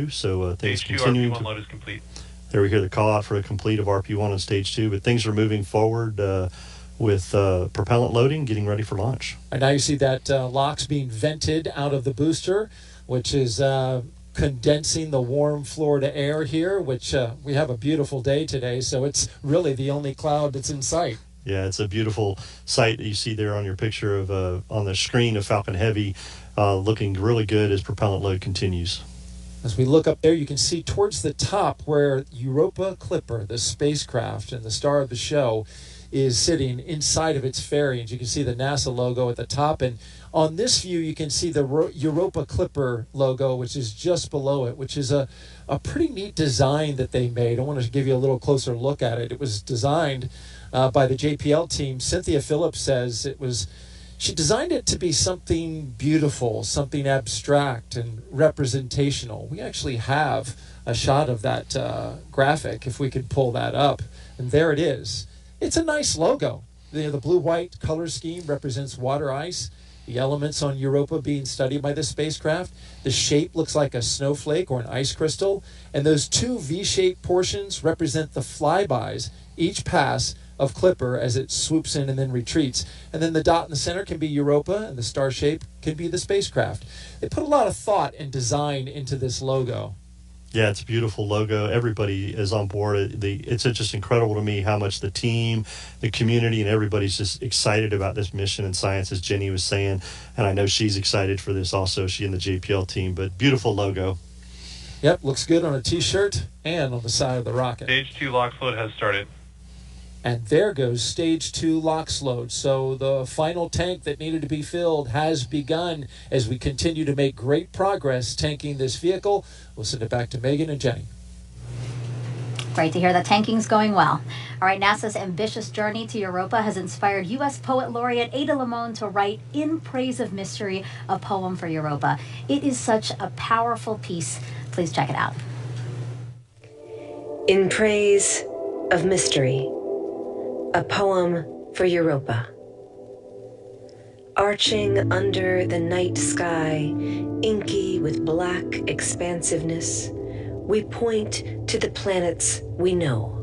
So things Stage 2 continuing RP1 to. load is complete. There we hear the call out for a complete of RP1 on stage 2, but things are moving forward with propellant loading, getting ready for launch. And now you see that LOX being vented out of the booster, which is condensing the warm Florida air here, which we have a beautiful day today, so it's really the only cloud that's in sight. Yeah, it's a beautiful sight that you see there on your picture of on the screen of Falcon Heavy, looking really good as propellant load continues. As we look up there, you can see towards the top where Europa Clipper, the spacecraft and the star of the show, is sitting inside of its fairing. You can see the NASA logo at the top, and on this view you can see the Europa Clipper logo, which is just below it, which is a pretty neat design that they made. I want to give you a little closer look at it. It was designed by the JPL team. Cynthia Phillips says she designed it to be something beautiful, something abstract and representational. We actually have a shot of that graphic, if we could pull that up, and there it is. It's a nice logo. The blue-white color scheme represents water ice, the elements on Europa being studied by the spacecraft. The shape looks like a snowflake or an ice crystal, and those two V-shaped portions represent the flybys, each pass of Clipper as it swoops in and then retreats. And then the dot in the center can be Europa, and the star shape can be the spacecraft. They put a lot of thought and design into this logo. Yeah, it's a beautiful logo. Everybody is on board. It's just incredible to me how much the team, the community, and everybody's just excited about this mission and science, as Jenny was saying. And I know she's excited for this also, she and the JPL team. But beautiful logo. Yep, looks good on a T-shirt and on the side of the rocket. Stage 2 LOX load has started. And there goes stage 2 LOX load. So the final tank that needed to be filled has begun as we continue to make great progress tanking this vehicle. We'll send it back to Megan and Jenny. Great to hear that tanking's going well. All right, NASA's ambitious journey to Europa has inspired U.S. Poet Laureate Ada Limon to write In Praise of Mystery, a poem for Europa. It is such a powerful piece. Please check it out. In Praise of Mystery, a poem for Europa. Arching under the night sky, inky with black expansiveness, we point to the planets we know.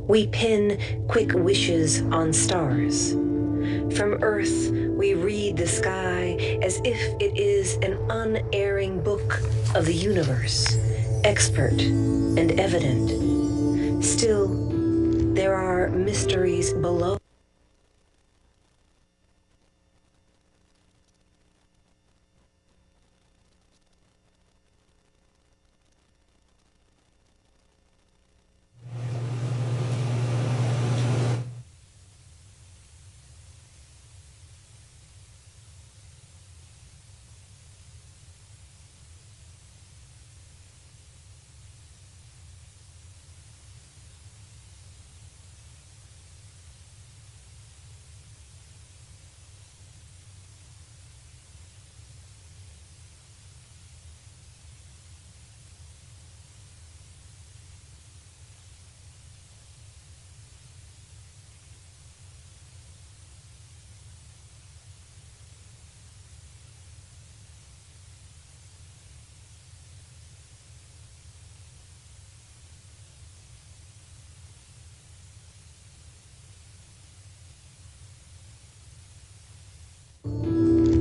We pin quick wishes on stars. From Earth, we read the sky as if it is an unerring book of the universe, expert and evident. Still, there are mysteries below.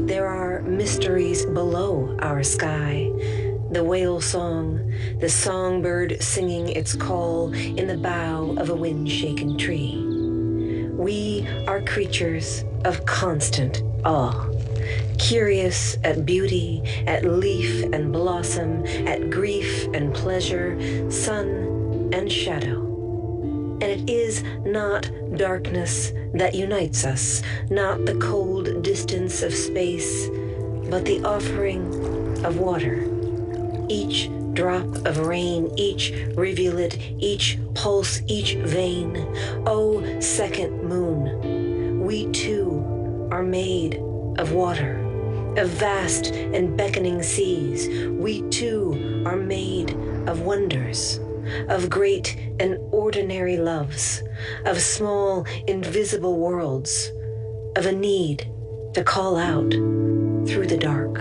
There are mysteries below our sky. The whale song, the songbird singing its call in the bough of a wind-shaken tree. We are creatures of constant awe, curious at beauty, at leaf and blossom, at grief and pleasure, sun and shadow. And it is not darkness that unites us, not the cold distance of space, but the offering of water. Each drop of rain, each rivulet, each pulse, each vein. Oh, second moon, we too are made of water, of vast and beckoning seas. We too are made of wonders, of great and ordinary loves, of small invisible worlds, of a need to call out through the dark.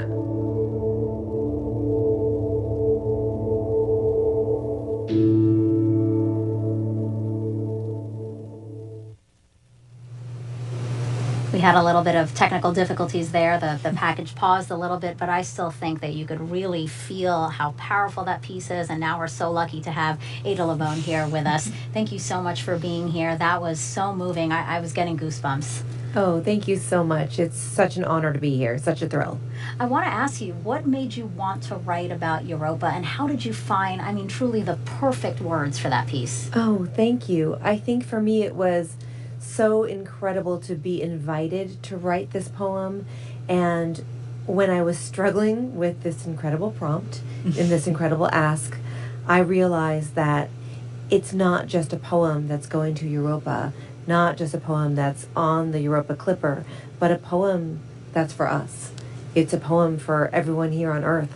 had a little bit of technical difficulties there. The package paused a little bit, but I still think that you could really feel how powerful that piece is. And now we're so lucky to have Ada Lamone here with us. Thank you so much for being here. That was so moving. I was getting goosebumps. Oh, thank you so much. It's such an honor to be here. Such a thrill. I want to ask you, what made you want to write about Europa, and how did you find, I mean, truly the perfect words for that piece? Oh, thank you. I think for me it was so incredible to be invited to write this poem. And when I was struggling with this incredible prompt and this incredible ask, I realized that it's not just a poem that's going to Europa, not just a poem that's on the Europa Clipper, but a poem that's for us. It's a poem for everyone here on Earth.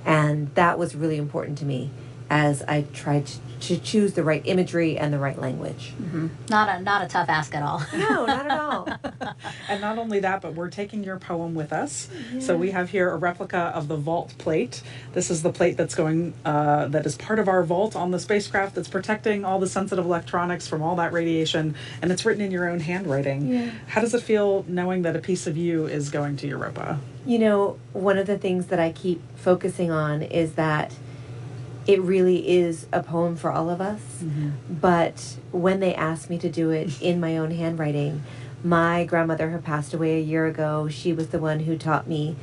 And that was really important to me as I tried to choose the right imagery and the right language. Mm-hmm. Not a tough ask at all. No, not at all. And not only that, but we're taking your poem with us. Yeah. So we have here a replica of the vault plate. This is the plate that's going, that is part of our vault on the spacecraft that's protecting all the sensitive electronics from all that radiation. And it's written in your own handwriting. Yeah. How does it feel knowing that a piece of you is going to Europa? You know, one of the things that I keep focusing on is that it really is a poem for all of us. Mm-hmm. But when they asked me to do it in my own handwriting, my grandmother had passed away a year ago. She was the one who taught me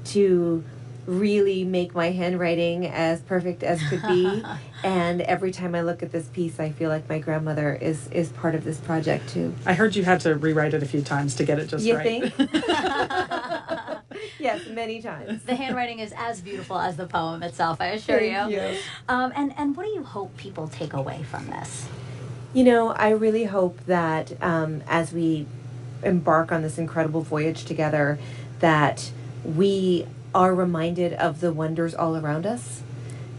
to really make my handwriting as perfect as could be. And every time I look at this piece, I feel like my grandmother is part of this project too. I heard you had to rewrite it a few times to get it just right. You think? Yes, many times. The handwriting is as beautiful as the poem itself, I assure you. Thank you. And what do you hope people take away from this? You know, I really hope that as we embark on this incredible voyage together, that we are reminded of the wonders all around us,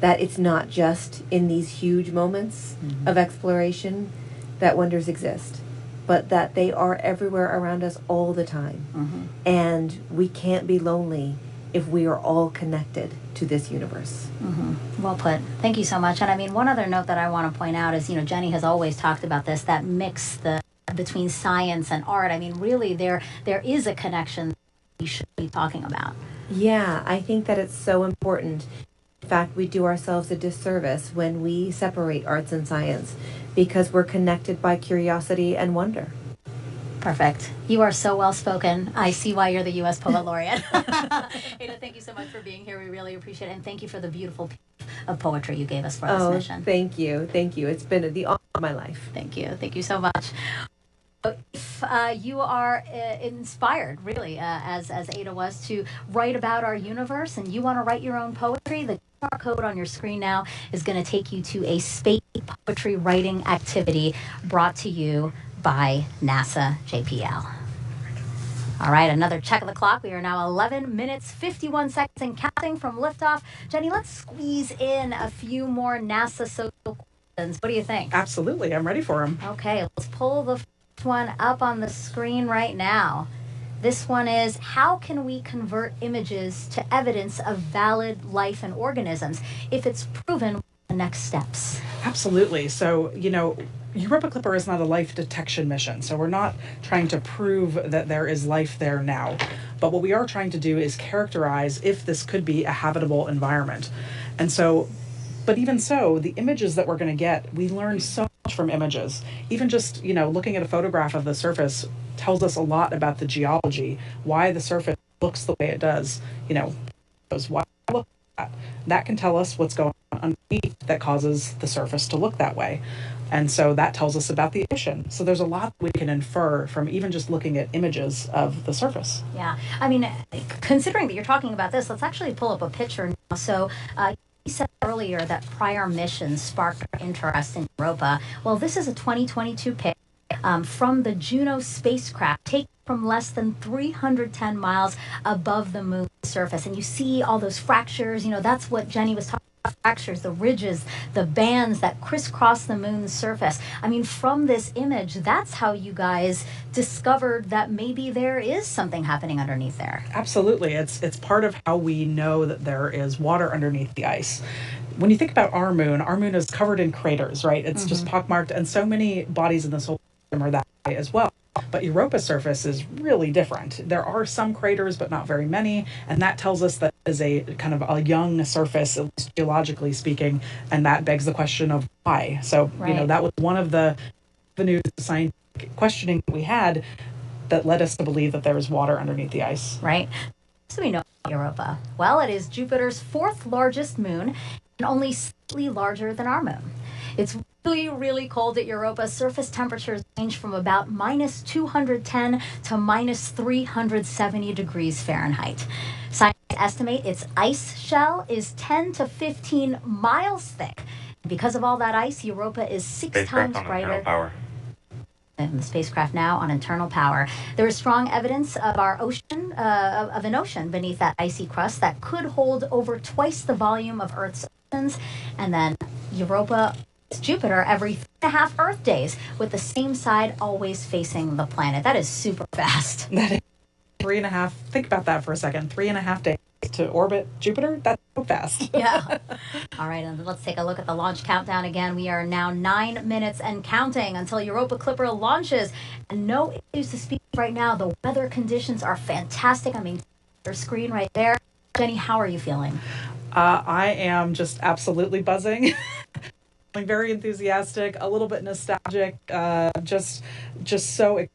that it's not just in these huge moments of exploration that wonders exist, but that they are everywhere around us all the time. Mm-hmm. And we can't be lonely if we are all connected to this universe. Mm-hmm. Well put. Thank you so much. And I mean, one other note that I want to point out is, you know, Jenny has always talked about this, that mix between science and art. I mean, really, there is a connection we should be talking about. Yeah, I think that it's so important. In fact, we do ourselves a disservice when we separate arts and science because we're connected by curiosity and wonder. Perfect. You are so well spoken. I see why you're the U.S. Poet Laureate. Ada, thank you so much for being here. We really appreciate it. And thank you for the beautiful piece of poetry you gave us for this mission. Thank you. Thank you. It's been the honor of my life. Thank you. Thank you so much. If you are inspired, really, as Ada was, to write about our universe and you want to write your own poetry, the QR code on your screen now is going to take you to a space poetry writing activity brought to you by NASA JPL. All right, another check of the clock. We are now 11 minutes, 51 seconds and counting from liftoff. Jenny, let's squeeze in a few more NASA social questions. What do you think? Absolutely. I'm ready for them. Okay, let's pull the one up on the screen right now. This one is, how can we convert images to evidence of valid life and organisms? If it's proven, what are the next steps? Absolutely. So, you know, Europa Clipper is not a life detection mission, so we're not trying to prove that there is life there now. But what we are trying to do is characterize if this could be a habitable environment. And so, but even so, the images that we're going to get, we learn so much from images. Even just, you know, looking at a photograph of the surface tells us a lot about the geology, why the surface looks the way it does, you know, why it looks like that. That can tell us what's going on underneath that causes the surface to look that way. And so that tells us about the ocean. So there's a lot we can infer from even just looking at images of the surface. Yeah. I mean, considering that you're talking about this, let's actually pull up a picture now. So, you said earlier that prior missions sparked our interest in Europa. Well, this is a 2022 pic from the Juno spacecraft, taken from less than 310 miles above the moon's surface. And you see all those fractures. You know, that's what Jenny was talking about, fractures, the ridges, the bands that crisscross the moon's surface. I mean, from this image, that's how you guys discovered that maybe there is something happening underneath there. Absolutely. It's part of how we know that there is water underneath the ice. When you think about our moon is covered in craters, right? It's just pockmarked, and so many bodies in the solar system are that way as well. But Europa's surface is really different. There are some craters, but not very many, and that tells us that is a kind of a young surface, at least geologically speaking, and that begs the question of why. So, Right. that was one of the avenues of scientific questioning that we had that led us to believe that there was water underneath the ice. Right. So we know about Europa. Well, it is Jupiter's fourth largest moon and only slightly larger than our moon. It's really, really cold at Europa. Surface temperatures range from about minus 210 to minus 370 degrees Fahrenheit. Scientists estimate its ice shell is 10 to 15 miles thick. And because of all that ice, Europa is six times brighter. Power. And the spacecraft now on internal power. There is strong evidence of our ocean, of an ocean beneath that icy crust that could hold over twice the volume of Earth's oceans. And then Europa is Jupiter every 3.5 Earth days, with the same side always facing the planet. That is super fast. That is 3.5. Think about that for a second. 3.5 days to orbit Jupiter. That's so fast. Yeah. All right, and let's take a look at the launch countdown again. We are now 9 minutes and counting until Europa Clipper launches. And no issues to speak of right now. The weather conditions are fantastic. I mean, your screen right there. Jenny, how are you feeling? I am just absolutely buzzing. Feeling very enthusiastic, a little bit nostalgic, just so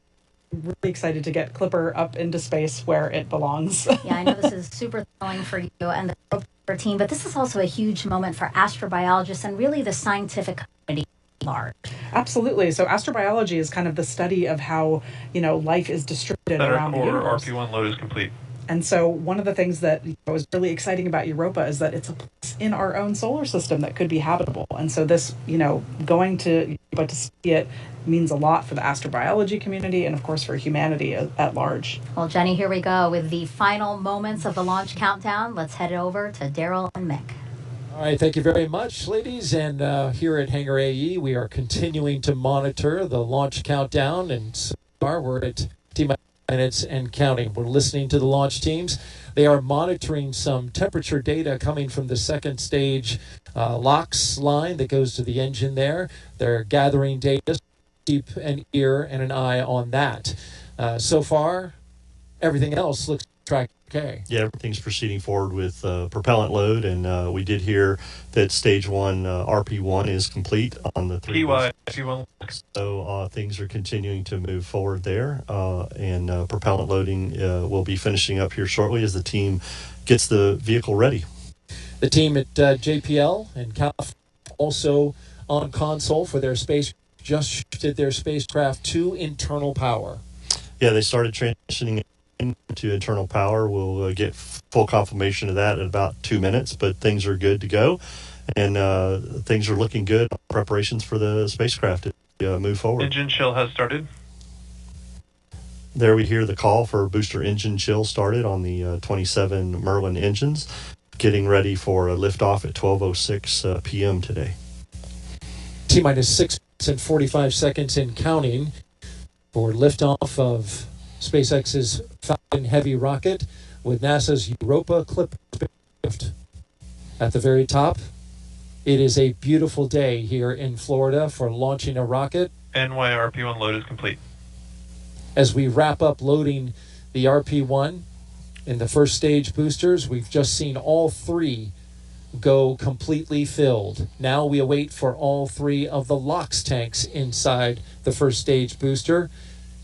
really excited to get Clipper up into space where it belongs. Yeah, I know this is super thrilling for you and the Clipper team, but this is also a huge moment for astrobiologists and really the scientific community at large. Absolutely. So astrobiology is kind of the study of how, life is distributed around the universe. RP1 load is complete. And so one of the things that was really exciting about Europa is that it's a place in our own solar system that could be habitable. And so this, going to Europa to see it means a lot for the astrobiology community and, of course, for humanity at large. Well, Jenny, here we go with the final moments of the launch countdown. Let's head over to Daryl and Mick. All right, thank you very much, ladies. And here at Hangar AE, we are continuing to monitor the launch countdown. And so far, we're at minutes and counting. We're listening to the launch teams. They are monitoring some temperature data coming from the second stage LOX line that goes to the engine there. They're gathering data. Keep an ear and an eye on that. So far, everything else looks tracked okay. Yeah, everything's proceeding forward with propellant load, and we did hear that stage one RP1 is complete on the three. PY1. So things are continuing to move forward there, and propellant loading will be finishing up here shortly as the team gets the vehicle ready. The team at JPL and California also on console for their space just shifted their spacecraft to internal power. Yeah, they started transitioning into internal power. We'll get full confirmation of that in about 2 minutes, but things are good to go, and things are looking good. Preparations for the spacecraft to move forward. Engine chill has started. There we hear the call for booster engine chill started on the 27 Merlin engines, getting ready for a liftoff at 12:06 p.m. today. T-minus 6 minutes and 45 seconds in counting for liftoff of SpaceX's Falcon Heavy rocket with NASA's Europa Clipper spacecraft. At the very top, it is a beautiful day here in Florida for launching a rocket. NYRP1 load is complete. As we wrap up loading the RP1 in the first stage boosters, we've just seen all three go completely filled. Now we await for all three of the LOX tanks inside the first stage booster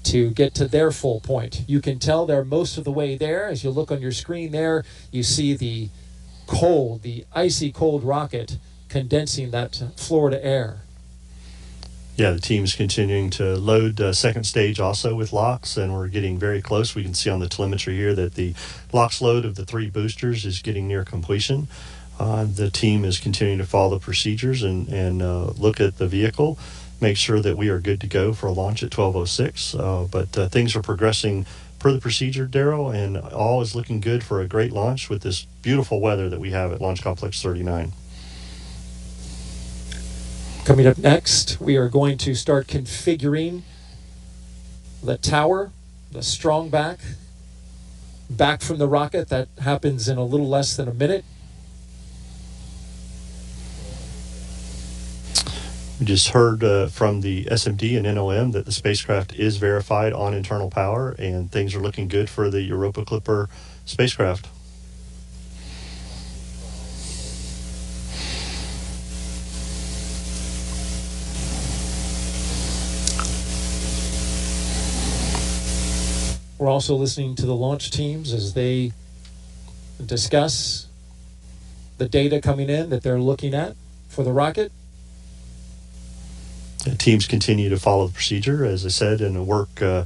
to get to their full point. You can tell they're most of the way there. As you look on your screen there, you see the icy cold rocket condensing that Florida air. Yeah, the team's continuing to load second stage also with LOX, and we're getting very close. We can see on the telemetry here that the LOX load of the three boosters is getting near completion. The team is continuing to follow the procedures and look at the vehicle, make sure that we are good to go for a launch at 12:06. But things are progressing per the procedure, Daryl, and all is looking good for a great launch with this beautiful weather that we have at Launch Complex 39. Coming up next, we are going to start configuring the tower, the strong back from the rocket. That happens in a little less than a minute. We just heard from the SMD and NOM that the spacecraft is verified on internal power, and things are looking good for the Europa Clipper spacecraft. We're also listening to the launch teams as they discuss the data coming in that they're looking at for the rocket. The teams continue to follow the procedure, as I said, and work the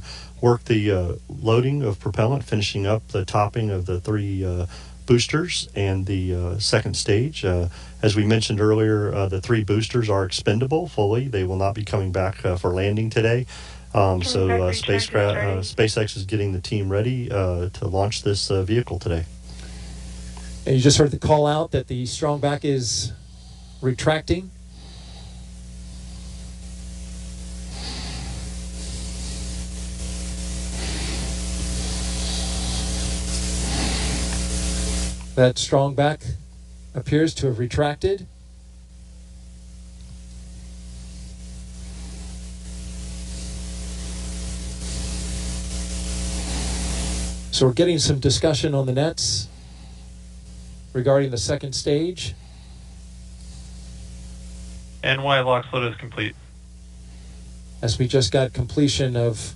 loading of propellant, finishing up the topping of the 3 boosters and the second stage. As we mentioned earlier, the 3 boosters are expendable fully. They will not be coming back for landing today. SpaceX is getting the team ready to launch this vehicle today. And you just heard the call out that the strong back is retracting. That strong back appears to have retracted. So we're getting some discussion on the nets regarding the second stage. NY LOX load is complete. As we just got completion of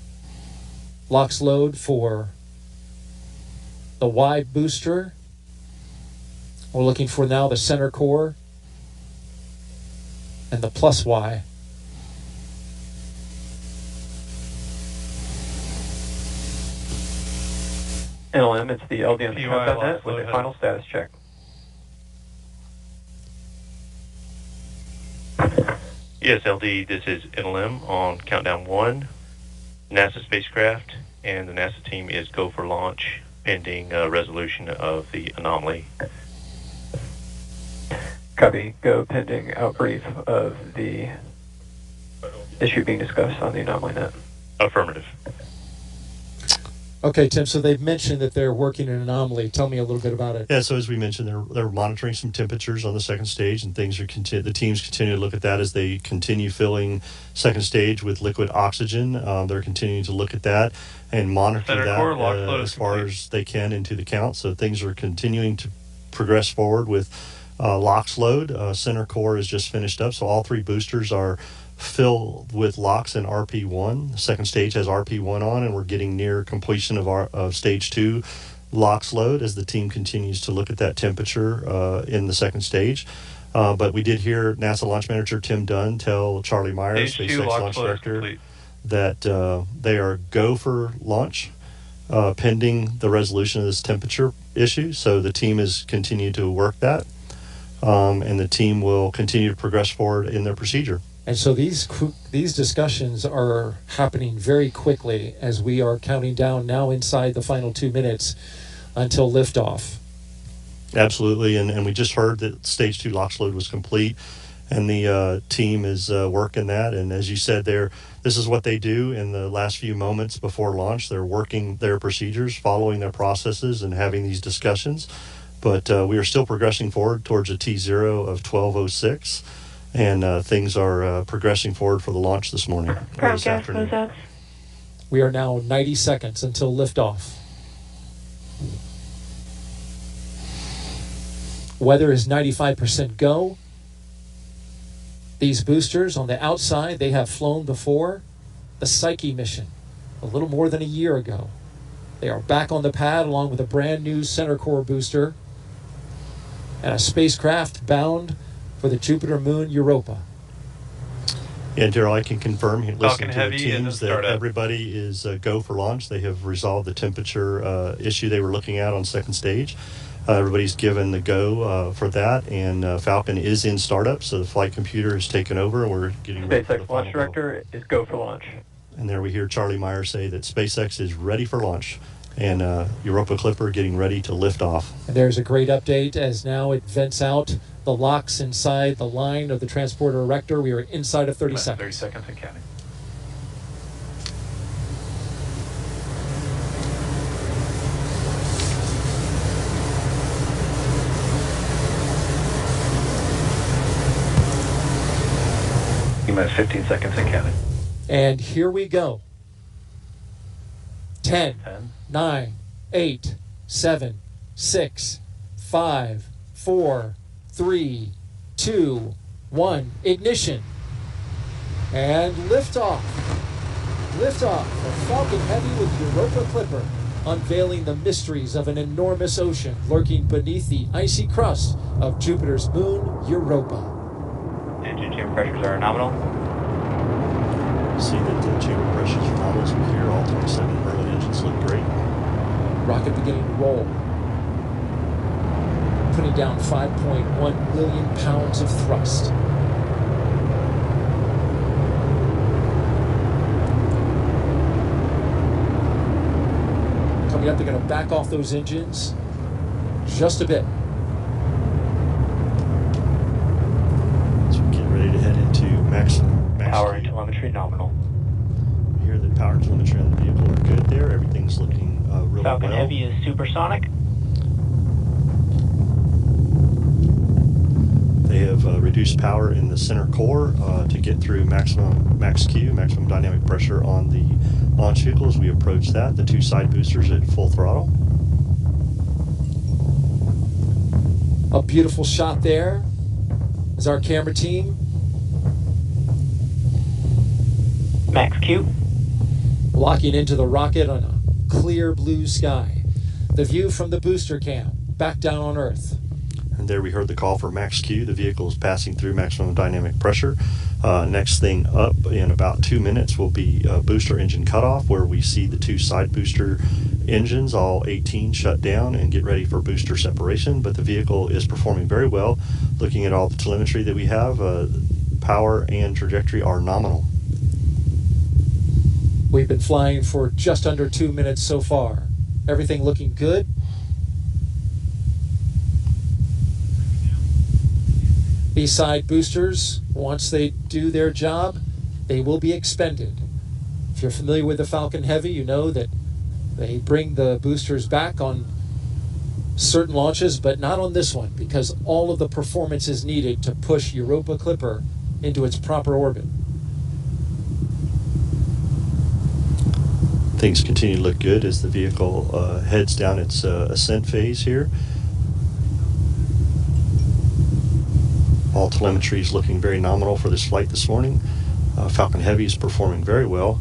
LOX load for the Y booster. We're looking for now the center core and the plus Y. NLM, it's the LD on the PY count.net with a load final status check. Yes, LD, this is NLM on countdown 1, NASA spacecraft, and the NASA team is go for launch pending resolution of the anomaly. Copy. Go pending outbrief of the issue being discussed on the anomaly net. Affirmative. Okay, Tim, so they've mentioned that they're working an anomaly. Tell me a little bit about it. Yeah, so as we mentioned, they're monitoring some temperatures on the second stage, and things are the teams continue to look at that as they continue filling second stage with liquid oxygen. They're continuing to look at that and monitor Center that core, LOX load as is far complete. as they can into the count. So things are continuing to progress forward with LOX load. Center core is just finished up, so all 3 boosters are filled with LOX and RP1. The second stage has RP1 on, and we're getting near completion of stage 2 LOX load as the team continues to look at that temperature in the second stage. But we did hear NASA launch manager Tim Dunn tell Charlie Myers, Stage 2 SpaceX LOX launch load is director, complete. that they are go for launch pending the resolution of this temperature issue. So the team has continued to work that, and the team will continue to progress forward in their procedure. And so these discussions are happening very quickly as we are counting down now inside the final 2 minutes until liftoff. Absolutely, and we just heard that stage 2 LOX load was complete, and the team is working that. And as you said, this is what they do in the last few moments before launch. They're working their procedures, following their processes, and having these discussions. But we are still progressing forward towards a T0 of 12:06, and things are progressing forward for the launch this morning, or this afternoon. We are now 90 seconds until liftoff. Weather is 95% go. These boosters on the outside, they have flown before the Psyche mission a little more than a year ago. They are back on the pad along with a brand new center core booster and a spacecraft bound for the Jupiter moon Europa. Yeah, Daryl, I can confirm, listening to the Heavy and teams, then that startup. everybody is go for launch. They have resolved the temperature issue they were looking at on second stage. Everybody's given the go for that, and Falcon is in startup, so the flight computer has taken over, and we're getting ready for the SpaceX final launch go. director is go for launch. And there we hear Charlie Myers say that SpaceX is ready for launch, and Europa Clipper getting ready to lift off. And there's a great update as now it vents out the LOX inside the line of the transporter erector. We are inside of 30 30 seconds. seconds and counting. T-minus 15 seconds and counting. And here we go. 10, 9, 8, 7, 6, 5, 4, 3, 2, 1. Ignition. And liftoff. Liftoff of Falcon Heavy with Europa Clipper, unveiling the mysteries of an enormous ocean lurking beneath the icy crust of Jupiter's moon, Europa. Engine chamber pressures are nominal. See that the chamber pressures are nominal as we hear. All 27 Merlin engines look great. Rocket beginning to roll. Putting down 5.1 million pounds of thrust. Coming up, they're going to back off those engines just a bit. So we get ready to head into max Power and speed. telemetry nominal. We hear that power and telemetry on the vehicle are good there. Everything's looking really Falcon well. Heavy is supersonic. They have reduced power in the center core to get through max Q, maximum dynamic pressure on the launch vehicle. As we approach that, the two side boosters at full throttle. A beautiful shot there is our camera team. Max Q. Locking into the rocket on a clear blue sky. The view from the booster cam, back down on Earth. And there we heard the call for max Q. The vehicle is passing through maximum dynamic pressure. Next thing up in about 2 minutes will be booster engine cutoff, where we see the two side booster engines, all 18, shut down and get ready for booster separation. But the vehicle is performing very well. Looking at all the telemetry that we have, power and trajectory are nominal. We've been flying for just under 2 minutes so far. Everything looking good. These side boosters, once they do their job, they will be expended. If you're familiar with the Falcon Heavy, you know that they bring the boosters back on certain launches, but not on this one, because all of the performance is needed to push Europa Clipper into its proper orbit. Things continue to look good as the vehicle heads down its ascent phase here. All telemetry is looking very nominal for this flight this morning. Falcon Heavy is performing very well.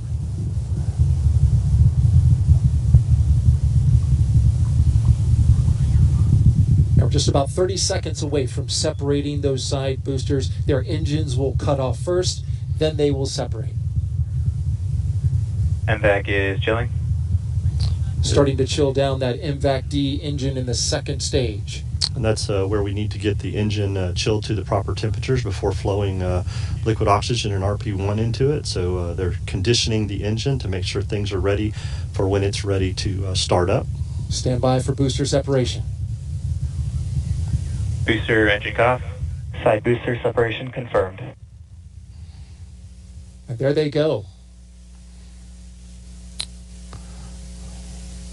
Now we're just about 30 seconds away from separating those side boosters. Their engines will cut off first, then they will separate. MVAC is chilling. Starting to chill down that MVAC-D engine in the second stage. And that's where we need to get the engine chilled to the proper temperatures before flowing liquid oxygen and RP1 into it. So they're conditioning the engine to make sure things are ready for when it's ready to start up. Stand by for booster separation. Booster engine cutoff. Side booster separation confirmed. And there they go.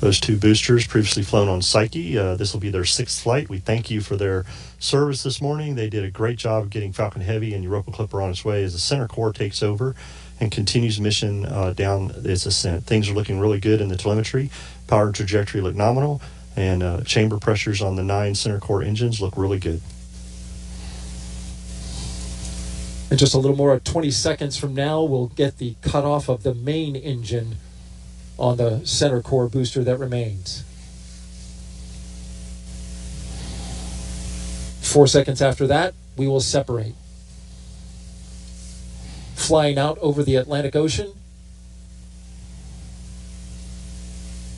Those two boosters previously flown on Psyche. This will be their 6th flight. We thank you for their service this morning. They did a great job of getting Falcon Heavy and Europa Clipper on its way as the center core takes over and continues mission down its ascent. Things are looking really good in the telemetry. Power and trajectory look nominal, and chamber pressures on the 9 center core engines look really good. In just a little more than 20 seconds from now, we'll get the cutoff of the main engine on the center core booster that remains. 4 seconds after that, we will separate. Flying out over the Atlantic Ocean.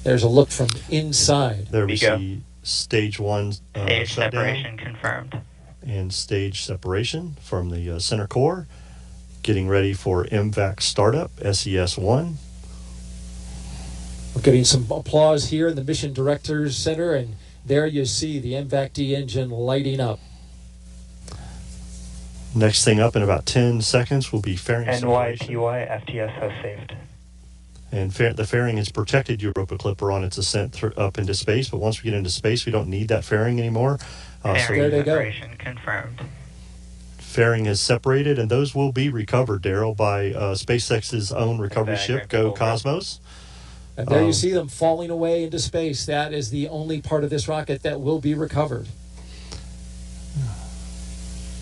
There's a look from inside. There we see stage 1 Stage shutdown separation confirmed. and stage separation from the center core. Getting ready for MVAC startup, SES-1. We're getting some applause here in the Mission Directors Center, and there you see the MVAC-D engine lighting up. Next thing up in about 10 seconds will be fairing separation. NYPY FTS has saved. And the fairing has protected Europa Clipper on its ascent up into space, but once we get into space, we don't need that fairing anymore. Fairing there they go. separation confirmed. fairing has separated, and those will be recovered, Daryl, by SpaceX's own recovery ship, Go Cosmos. And there you see them falling away into space. That is the only part of this rocket that will be recovered.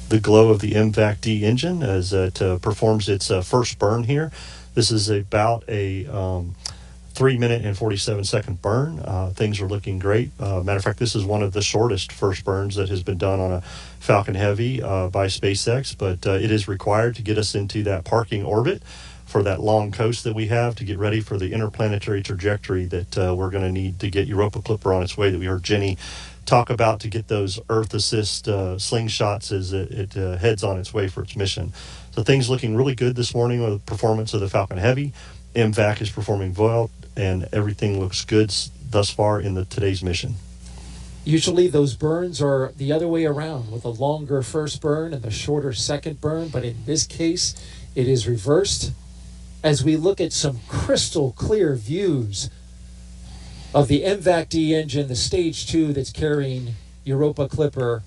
The glow of the MVAC-D engine as it performs its first burn here. This is about a 3-minute and 47-second burn. Things are looking great. Matter of fact, this is one of the shortest first burns that has been done on a Falcon Heavy by SpaceX, but it is required to get us into that parking orbit for that long coast that we have to get ready for the interplanetary trajectory that we're going to need to get Europa Clipper on its way that we heard Jenny talk about to get those Earth assist slingshots as it heads on its way for its mission. So things looking really good this morning with the performance of the Falcon Heavy. MVAC is performing well, and everything looks good thus far in today's mission. Usually those burns are the other way around, with a longer first burn and the shorter second burn, but in this case it is reversed. As we look at some crystal clear views of the MVAC-D engine, the stage 2 that's carrying Europa Clipper,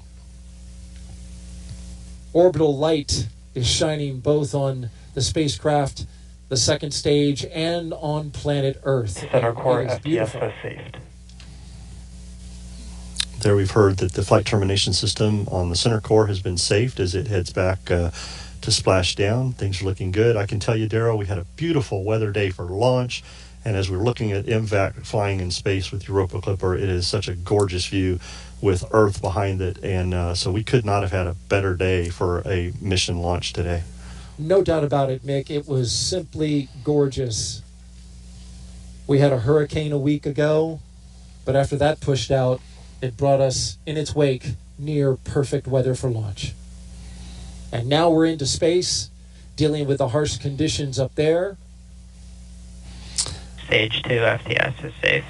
orbital light is shining both on the spacecraft, the second stage, and on planet Earth. Center core FPS has saved. There we've heard that the flight termination system on the center core has been saved as it heads back to splash down. Things are looking good. I can tell you, Daryl, we had a beautiful weather day for launch, and as we're looking at MVAC flying in space with Europa Clipper, it is such a gorgeous view with Earth behind it, and so we could not have had a better day for a mission launch today. No doubt about it, Mick. It was simply gorgeous. We had a hurricane a week ago, but after that pushed out, it brought us in its wake near perfect weather for launch. And now we're into space, dealing with the harsh conditions up there. Stage 2 FTS is saved.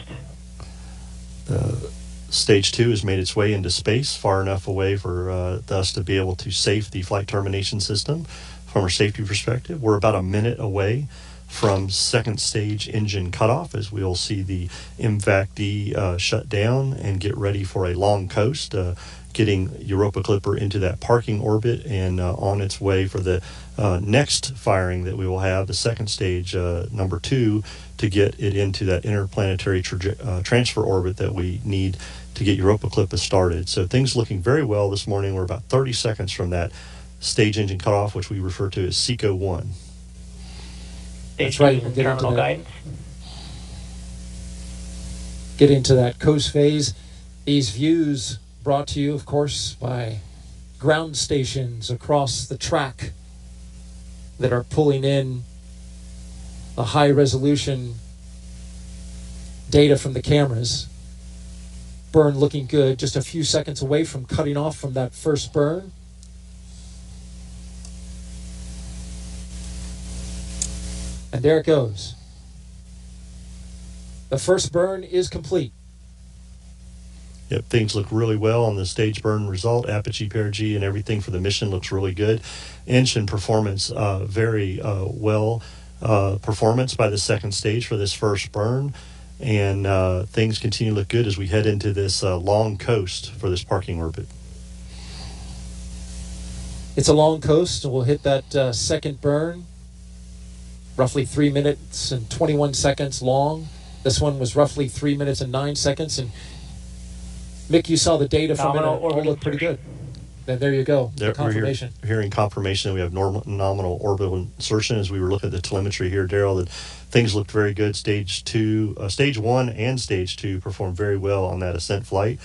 Stage 2 has made its way into space far enough away for us to be able to safe the flight termination system from a safety perspective. We're about a minute away from second stage engine cutoff as we'll see the MVAC-D shut down and get ready for a long coast, getting Europa Clipper into that parking orbit and on its way for the next firing that we will have, the second stage, number 2, to get it into that interplanetary transfer orbit that we need to get Europa Clipper started. So things looking very well this morning. We're about 30 seconds from that stage engine cutoff, which we refer to as SECO 1. That's right. We'll get into guidance. Getting to that coast phase. These views brought to you, of course, by ground stations across the track that are pulling in the high resolution data from the cameras. Burn looking good, just a few seconds away from cutting off from that first burn. And there it goes. The first burn is complete. Yep, things look really well on the stage burn result. Apogee, perigee, and everything for the mission looks really good. Engine performance, very well performance by the second stage for this first burn. And things continue to look good as we head into this long coast for this parking orbit. It's a long coast, and we'll hit that second burn. Roughly 3 minutes and 21 seconds long. This one was roughly 3 minutes and 9 seconds. And Mick, you saw the data from it. All looked pretty good. Then there you go. The confirmation. We're hearing confirmation that we have nominal orbital insertion as we were looking at the telemetry here, Daryl, that things looked very good. Stage 1 and stage 2 performed very well on that ascent flight.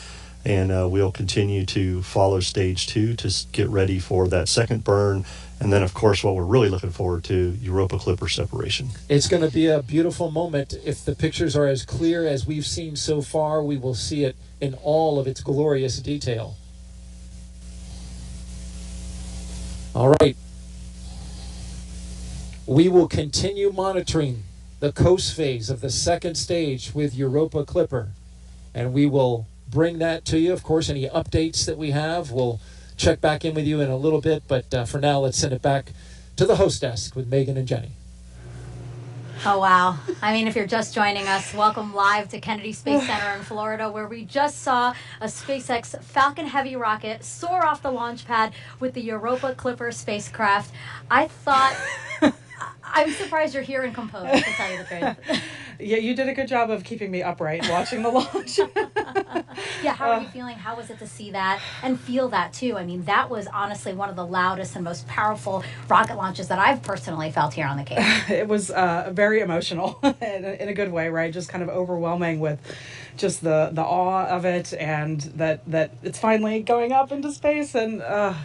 And we'll continue to follow stage 2 to get ready for that second burn. And then, of course, what we're really looking forward to, Europa Clipper separation. It's going to be a beautiful moment. If the pictures are as clear as we've seen so far, we will see it in all of its glorious detail. All right. We will continue monitoring the coast phase of the second stage with Europa Clipper. And we will bring that to you. Of course, any updates that we have, we'll check back in with you in a little bit, but for now, let's send it back to the host desk with Megan and Jenny. Oh, wow. I mean, if you're just joining us, welcome live to Kennedy Space Center in Florida, where we just saw a SpaceX Falcon Heavy rocket soar off the launch pad with the Europa Clipper spacecraft. I thought... I'm surprised you're here and composed, to tell you the truth. Yeah, you did a good job of keeping me upright watching the launch. Yeah, how are you feeling? How was it to see that and feel that too? I mean, that was honestly one of the loudest and most powerful rocket launches that I've personally felt here on the Cape. It was very emotional in a good way, right? Just kind of overwhelming with just the awe of it, and that it's finally going up into space, and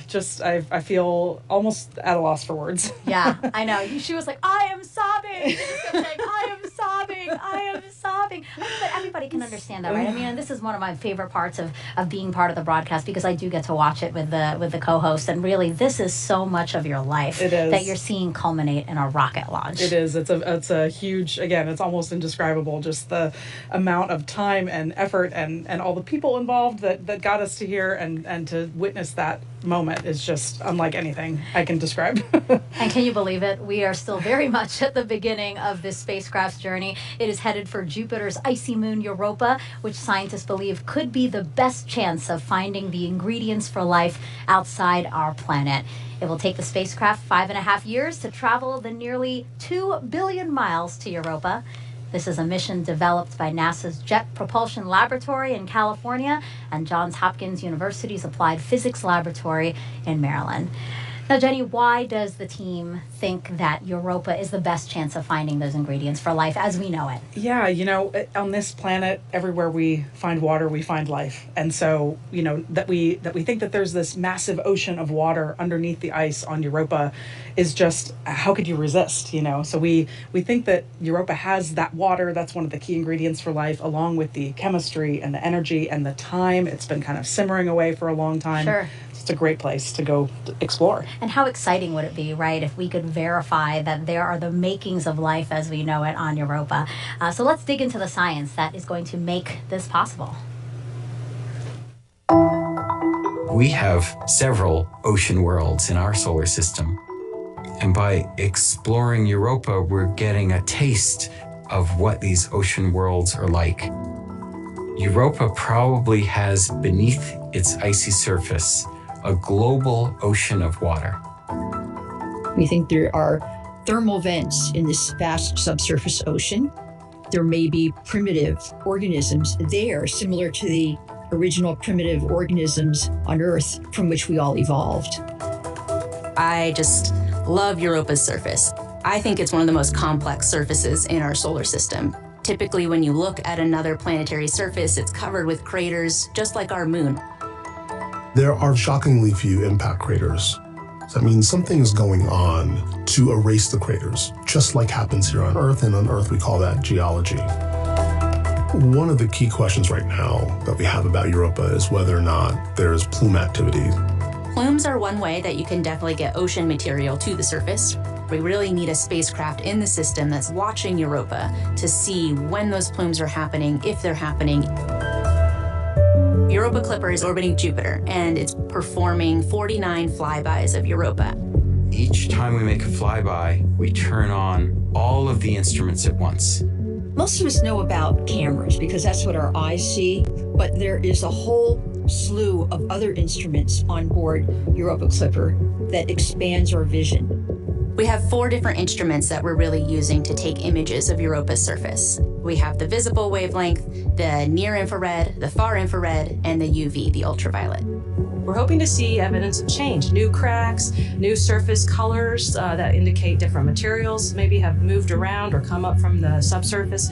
just I feel almost at a loss for words. Yeah, I know. She was like, I am sobbing. She just kept saying, I am sobbing. I am sobbing. But everybody can understand that, right? I mean, and this is one of my favorite parts of being part of the broadcast, because I do get to watch it with the co-host, and really this is so much of your life that you're seeing culminate in a rocket launch. It is. It's a huge, again, it's almost indescribable, just the amount of time and effort and all the people involved that got us to here, and to witness that moment is just unlike anything I can describe. And can you believe it? We are still very much at the beginning of this spacecraft's journey. It is headed for Jupiter's icy moon Europa, which scientists believe could be the best chance of finding the ingredients for life outside our planet. It will take the spacecraft 5.5 years to travel the nearly 2 billion miles to Europa. This is a mission developed by NASA's Jet Propulsion Laboratory in California and Johns Hopkins University's Applied Physics Laboratory in Maryland. Now, Jenny, why does the team think that Europa is the best chance of finding those ingredients for life as we know it? Yeah, on this planet, everywhere we find water, we find life. And so, that we think that there's this massive ocean of water underneath the ice on Europa is just, how could you resist, So we think that Europa has that water. That's one of the key ingredients for life, along with the chemistry and the energy and the time. It's been kind of simmering away for a long time. Sure. It's a great place to go explore. And how exciting would it be, right, if we could verify that there are the makings of life as we know it on Europa. So let's dig into the science that is going to make this possible. We have several ocean worlds in our solar system. And by exploring Europa, we're getting a taste of what these ocean worlds are like. Europa probably has beneath its icy surface a global ocean of water. We think there are thermal vents in this vast subsurface ocean. There may be primitive organisms there, similar to the original primitive organisms on Earth from which we all evolved. I just love Europa's surface. I think it's one of the most complex surfaces in our solar system. Typically, when you look at another planetary surface, it's covered with craters, just like our moon. There are shockingly few impact craters. So that means something is going on to erase the craters, just like happens here on Earth, and on Earth we call that geology. One of the key questions right now that we have about Europa is whether or not there is plume activity. Plumes are one way that you can definitely get ocean material to the surface. We really need a spacecraft in the system that's watching Europa to see when those plumes are happening, if they're happening. Europa Clipper is orbiting Jupiter, and it's performing 49 flybys of Europa. Each time we make a flyby, we turn on all of the instruments at once. Most of us know about cameras because that's what our eyes see, but there is a whole slew of other instruments on board Europa Clipper that expands our vision. We have 4 different instruments that we're really using to take images of Europa's surface. We have the visible wavelength, the near infrared, the far infrared, and the UV, the ultraviolet. We're hoping to see evidence of change, new cracks, new surface colors that indicate different materials maybe have moved around or come up from the subsurface.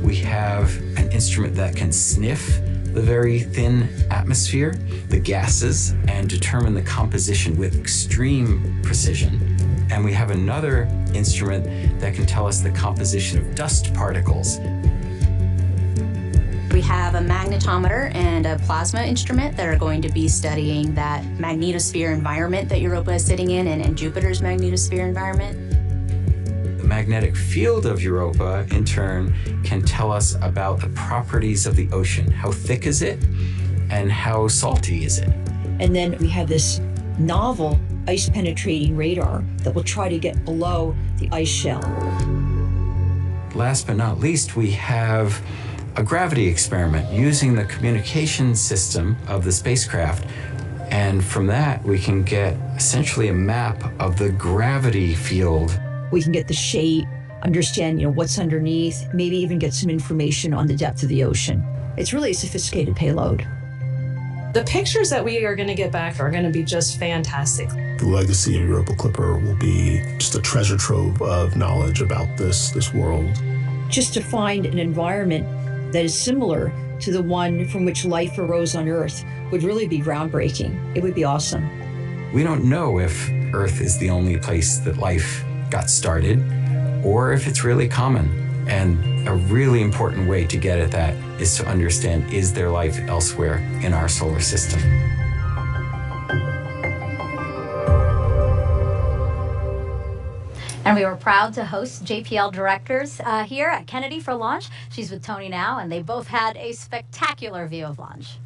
We have an instrument that can sniff the very thin atmosphere, the gases, and determine the composition with extreme precision. And we have another instrument that can tell us the composition of dust particles. We have a magnetometer and a plasma instrument that are going to be studying that magnetosphere environment that Europa is sitting in and Jupiter's magnetosphere environment. The magnetic field of Europa, in turn, can tell us about the properties of the ocean. How thick is it, and how salty is it? And then we have this novel ice-penetrating radar that will try to get below the ice shell. last but not least, we have a gravity experiment using the communication system of the spacecraft. And from that, we can get essentially a map of the gravity field. We can get the shape, understand, what's underneath, maybe even get some information on the depth of the ocean. It's really a sophisticated payload. The pictures that we are going to get back are going to be just fantastic. The legacy of Europa Clipper will be just a treasure trove of knowledge about this world. Just to find an environment that is similar to the one from which life arose on Earth would really be groundbreaking. It would be awesome. We don't know if Earth is the only place that life got started, or if it's really common. And a really important way to get at that is to understand, is there life elsewhere in our solar system? And we were proud to host JPL directors here at Kennedy for launch. She's with Tony now, and they both had a spectacular view of launch.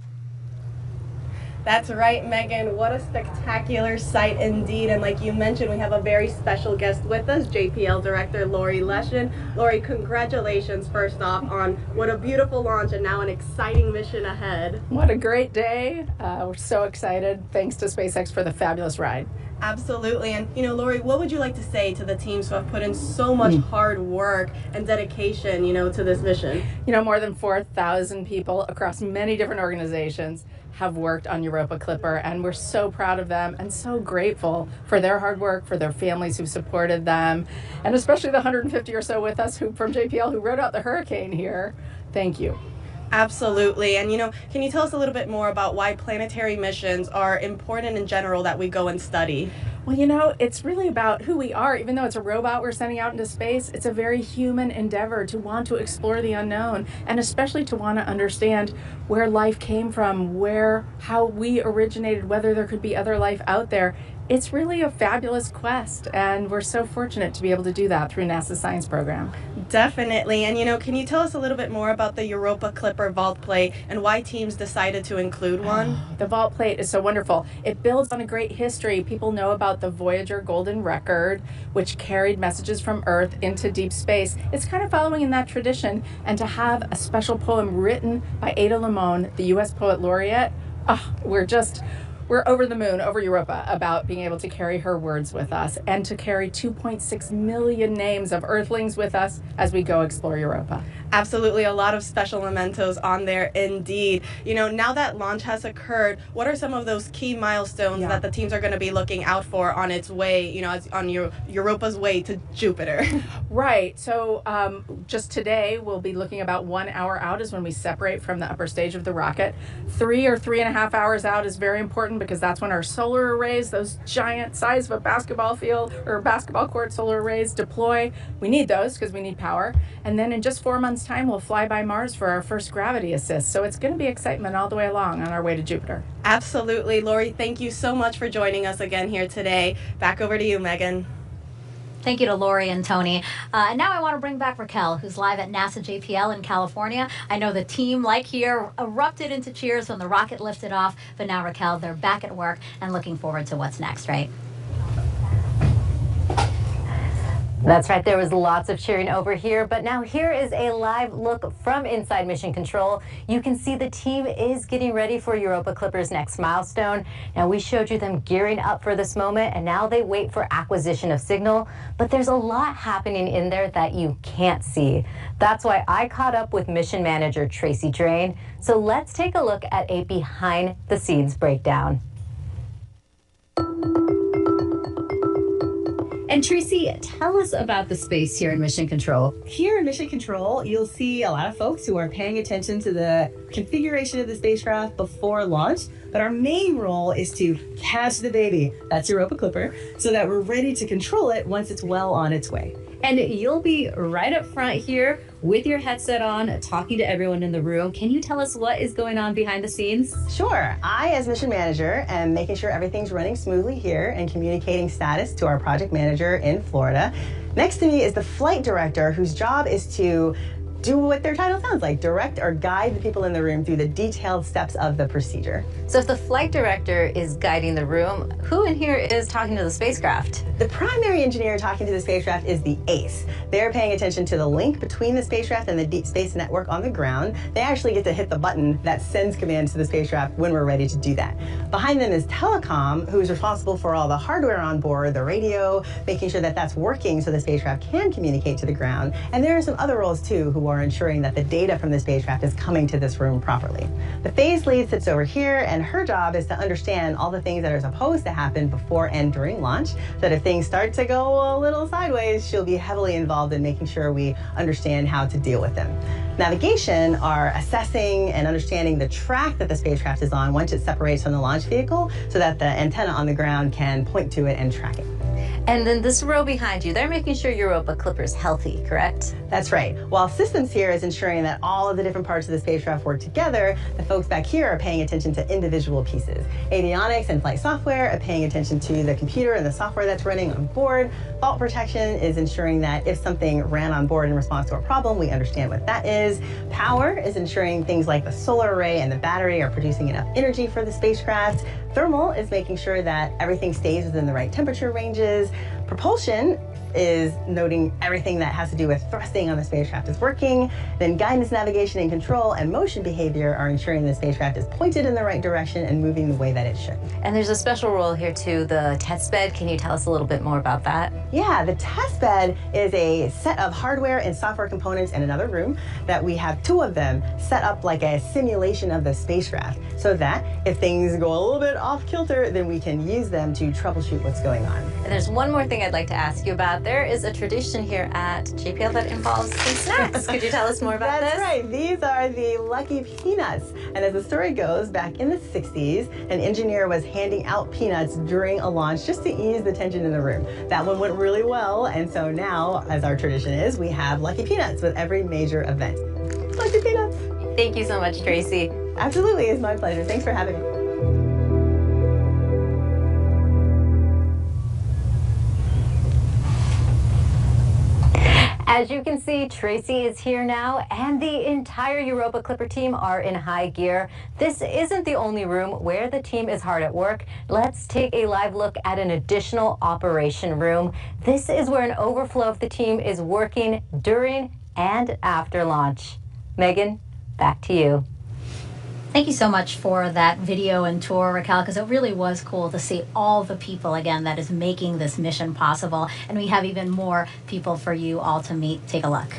That's right, Megan. What a spectacular sight indeed. And like you mentioned, we have a very special guest with us, JPL Director Lori Leshin. Lori, congratulations first off on what a beautiful launch and now an exciting mission ahead. What a great day. We're so excited. Thanks to SpaceX for the fabulous ride. Absolutely. And, Lori, what would you like to say to the teams who have put in so much hard work and dedication, to this mission? More than 4,000 people across many different organizations have worked on Europa Clipper, and we're so proud of them and so grateful for their hard work, for their families who supported them, and especially the 150 or so with us from JPL who rode out the hurricane here. Thank you. Absolutely. And, can you tell us a little bit more about why planetary missions are important in general that we go and study? Well, it's really about who we are. Even though it's a robot we're sending out into space, it's a very human endeavor to want to explore the unknown, and especially to want to understand where life came from, how we originated, whether there could be other life out there. It's really a fabulous quest, and we're so fortunate to be able to do that through NASA's science program. Definitely. And, can you tell us a little bit more about the Europa Clipper vault plate and why teams decided to include one? The vault plate is so wonderful. It builds on a great history. People know about the Voyager Golden Record, which carried messages from Earth into deep space. It's kind of following in that tradition, and to have a special poem written by Ada Limon, the U.S. Poet Laureate, we're over the moon, over Europa, about being able to carry her words with us and to carry 2.6 million names of Earthlings with us as we go explore Europa. Absolutely, a lot of special mementos on there indeed. Now that launch has occurred, what are some of those key milestones that the teams are going to be looking out for on its way, on Europa's way to Jupiter? Right. So just today, we'll be looking about 1 hour out is when we separate from the upper stage of the rocket. 3 or 3.5 hours out is very important because that's when our solar arrays, those giant size of a basketball field or basketball court solar arrays, deploy. We need those because we need power. And then in just 4 months' time, we'll fly by Mars for our first gravity assist. So it's going to be excitement all the way along on our way to Jupiter. Absolutely. Lori, thank you so much for joining us again here today. Back over to you, Megan. Thank you to Lori and Tony. And now I want to bring back Raquel, who's live at NASA JPL in California. I know the team, like here, erupted into cheers when the rocket lifted off. But now, Raquel, they're back at work and looking forward to what's next, right? That's right, there was lots of cheering over here, but now here is a live look from inside Mission Control. You can see the team is getting ready for Europa Clipper's next milestone. Now, we showed you them gearing up for this moment, and now they wait for acquisition of signal, but there's a lot happening in there that you can't see. That's why I caught up with Mission Manager Tracy Drain. So let's take a look at a behind-the-scenes breakdown. And Tracy, tell us about the space here in Mission Control. Here in Mission Control, you'll see a lot of folks who are paying attention to the configuration of the spacecraft before launch. But our main role is to catch the baby, that's Europa Clipper, so that we're ready to control it once it's well on its way. And you'll be right up front here with your headset on, talking to everyone in the room. Can you tell us what is going on behind the scenes? Sure. I, as mission manager, am making sure everything's running smoothly here and communicating status to our project manager in Florida. Next to me is the flight director, whose job is to do what their title sounds like, direct or guide the people in the room through the detailed steps of the procedure. So if the flight director is guiding the room, who in here is talking to the spacecraft? The primary engineer talking to the spacecraft is the ACE. They're paying attention to the link between the spacecraft and the deep space network on the ground. They actually get to hit the button that sends commands to the spacecraft when we're ready to do that. Behind them is Telecom, who is responsible for all the hardware on board, the radio, making sure that that's working so the spacecraft can communicate to the ground. And there are some other roles too who are ensuring that the data from the spacecraft is coming to this room properly. The phase lead sits over here, and her job is to understand all the things that are supposed to happen before and during launch, so that if things start to go a little sideways, she'll be heavily involved in making sure we understand how to deal with them. Navigation are assessing and understanding the track that the spacecraft is on once it separates from the launch vehicle, so that the antenna on the ground can point to it and track it. And then this row behind you, they're making sure Europa Clipper's healthy, correct? That's right. While systems here is ensuring that all of the different parts of the spacecraft work together, the folks back here are paying attention to individual pieces. Avionics and flight software are paying attention to the computer and the software that's running on board. Fault protection is ensuring that if something ran on board in response to a problem, we understand what that is. Power is ensuring things like the solar array and the battery are producing enough energy for the spacecraft. Thermal is making sure that everything stays within the right temperature ranges. Propulsion is noting everything that has to do with thrusting on the spacecraft is working. Then guidance, navigation, and control and motion behavior are ensuring the spacecraft is pointed in the right direction and moving the way that it should. And there's a special role here too, the test bed. Can you tell us a little bit more about that? Yeah, the test bed is a set of hardware and software components in another room that we have 2 of them set up like a simulation of the spacecraft, so that if things go a little bit off kilter, then we can use them to troubleshoot what's going on. And there's one more thing I'd like to ask you about. There is a tradition here at JPL that involves some snacks. Could you tell us more about this? That's right. These are the Lucky Peanuts. And as the story goes, back in the 60s, an engineer was handing out peanuts during a launch just to ease the tension in the room. That one went really well, and so now, as our tradition is, we have Lucky Peanuts with every major event. Lucky Peanuts! Thank you so much, Tracy. Absolutely, it's my pleasure. Thanks for having me. As you can see, Tracy is here now, and the entire Europa Clipper team are in high gear. This isn't the only room where the team is hard at work. Let's take a live look at an additional operation room. This is where an overflow of the team is working during and after launch. Megan, back to you. Thank you so much for that video and tour, Raquel, because it really was cool to see all the people, again, that is making this mission possible. And we have even more people for you all to meet. Take a look.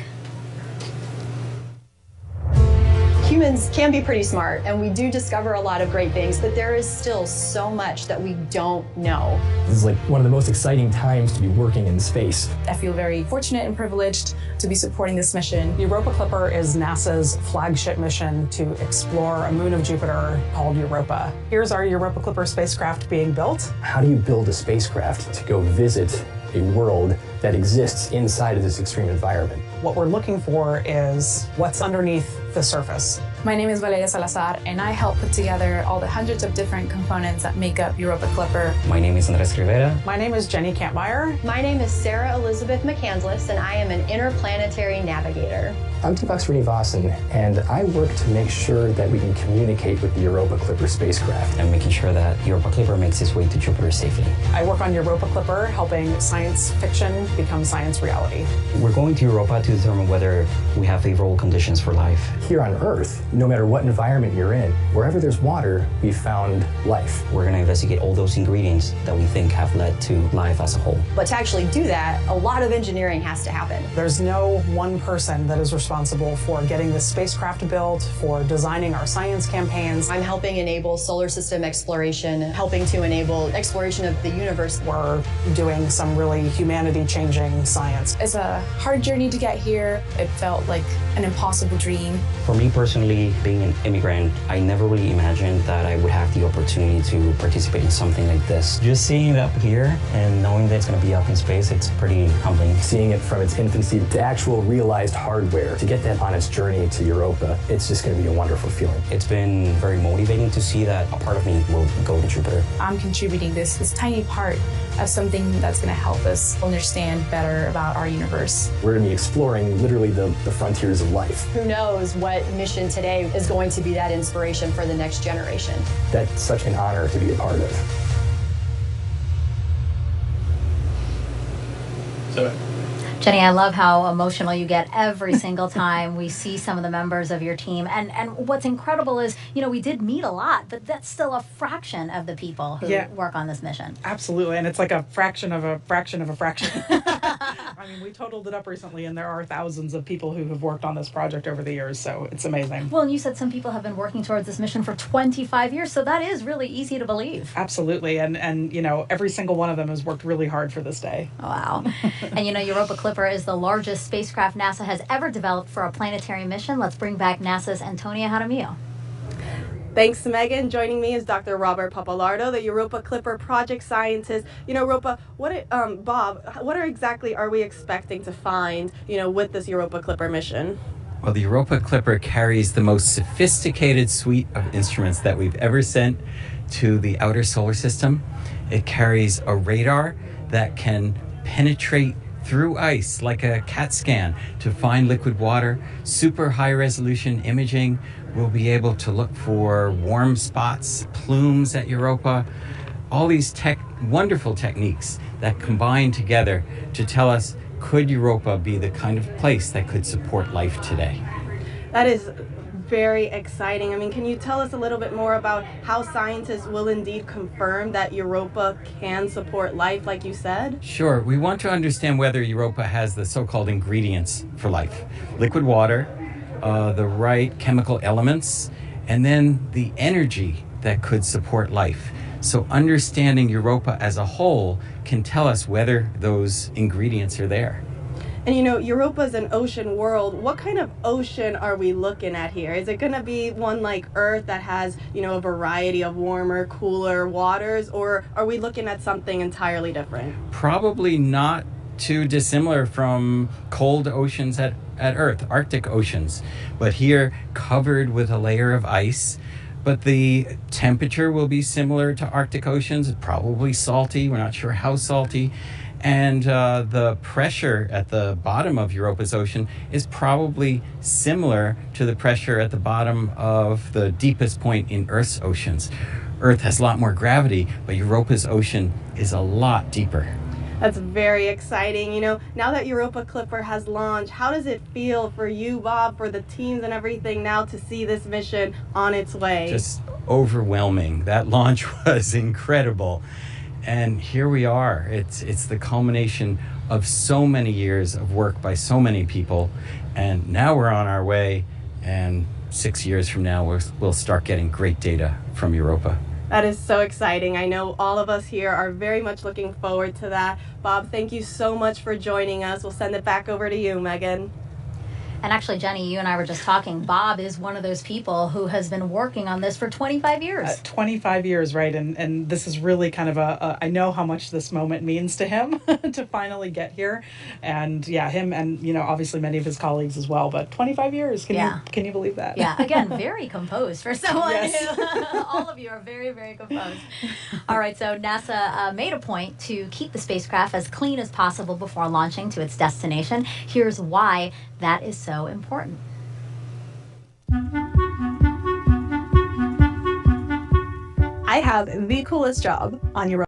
Humans can be pretty smart, and we do discover a lot of great things, but there is still so much that we don't know. This is like one of the most exciting times to be working in space. I feel very fortunate and privileged to be supporting this mission. The Europa Clipper is NASA's flagship mission to explore a moon of Jupiter called Europa. Here's our Europa Clipper spacecraft being built. How do you build a spacecraft to go visit a world that exists inside of this extreme environment? What we're looking for is what's underneath the surface. My name is Valeria Salazar, and I help put together all the hundreds of different components that make up Europa Clipper. My name is Andres Rivera. My name is Jenny Kampmeyer. My name is Sarah Elizabeth McCandless, and I am an interplanetary navigator. I'm Deepak Srinivasan, and I work to make sure that we can communicate with the Europa Clipper spacecraft. And making sure that Europa Clipper makes its way to Jupiter safely. I work on Europa Clipper, helping science fiction become science reality. We're going to Europa to determine whether we have favorable conditions for life. Here on Earth, no matter what environment you're in, wherever there's water, we found life. We're going to investigate all those ingredients that we think have led to life as a whole. But to actually do that, a lot of engineering has to happen. There's no one person that is responsible for getting this spacecraft built, for designing our science campaigns. I'm helping enable solar system exploration, helping to enable exploration of the universe. We're doing some really humanity-changing science. It's a hard journey to get here. It felt like an impossible dream. For me personally, being an immigrant, I never really imagined that I would have the opportunity to participate in something like this. Just seeing it up here and knowing that it's going to be up in space, it's pretty humbling. Seeing it from its infancy to actual realized hardware, to get that on its journey to Europa, it's just going to be a wonderful feeling. It's been very motivating to see that a part of me will go to Jupiter. I'm contributing this tiny part of something that's going to help us understand better about our universe. We're going to be exploring literally the frontiers of life. Who knows what mission today is going to be that inspiration for the next generation. That's such an honor to be a part of. Jenny, I love how emotional you get every single time we see some of the members of your team. And what's incredible is, we did meet a lot, but that's still a fraction of the people who work on this mission. Absolutely. And it's like a fraction of a fraction of a fraction. I mean, we totaled it up recently, and there are thousands of people who have worked on this project over the years, so it's amazing. Well, and you said some people have been working towards this mission for 25 years, so that is really easy to believe. Absolutely. And every single one of them has worked really hard for this day. Wow. And Europa Clipper is the largest spacecraft NASA has ever developed for a planetary mission. Let's bring back NASA's Antonia Jaramillo. Thanks to Megan. Joining me is Dr. Robert Papalardo, the Europa Clipper project scientist. Europa, Bob, what exactly are we expecting to find, with this Europa Clipper mission? Well, the Europa Clipper carries the most sophisticated suite of instruments that we've ever sent to the outer solar system. It carries a radar that can penetrate through ice like a CAT scan to find liquid water, super high resolution imaging. We'll be able to look for warm spots, plumes at Europa, all these wonderful techniques that combine together to tell us, could Europa be the kind of place that could support life today? That is very exciting. I mean, can you tell us a little bit more about how scientists will indeed confirm that Europa can support life, like you said? Sure. We want to understand whether Europa has the so-called ingredients for life. Liquid water, the right chemical elements, and then the energy that could support life. So understanding Europa as a whole can tell us whether those ingredients are there. And Europa is an ocean world. What kind of ocean are we looking at here? Is it going to be one like Earth that has, a variety of warmer, cooler waters, or are we looking at something entirely different? Probably not too dissimilar from cold oceans at Earth, Arctic oceans, but here covered with a layer of ice. But the temperature will be similar to Arctic oceans, probably salty. We're not sure how salty. And the pressure at the bottom of Europa's ocean is probably similar to the pressure at the bottom of the deepest point in Earth's oceans. Earth has a lot more gravity, but Europa's ocean is a lot deeper. That's very exciting. Now that Europa Clipper has launched, how does it feel for you, Bob, for the teams and everything now to see this mission on its way? Just overwhelming. That launch was incredible. And here we are. It's the culmination of so many years of work by so many people. And now we're on our way. And 6 years from now, we'll start getting great data from Europa. That is so exciting. I know all of us here are very much looking forward to that. Bob, thank you so much for joining us. We'll send it back over to you, Megan. And actually, Jenny, you and I were just talking. Bob is one of those people who has been working on this for 25 years. 25 years, right? And this is really kind of I know how much this moment means to him to finally get here. And yeah, him and, obviously many of his colleagues as well. But 25 years, can you believe that? Yeah, again, very composed for someone Yes. who, all of you are very, very composed. All right, so NASA made a point to keep the spacecraft as clean as possible before launching to its destination. Here's why that is so important. I have the coolest job on Europa.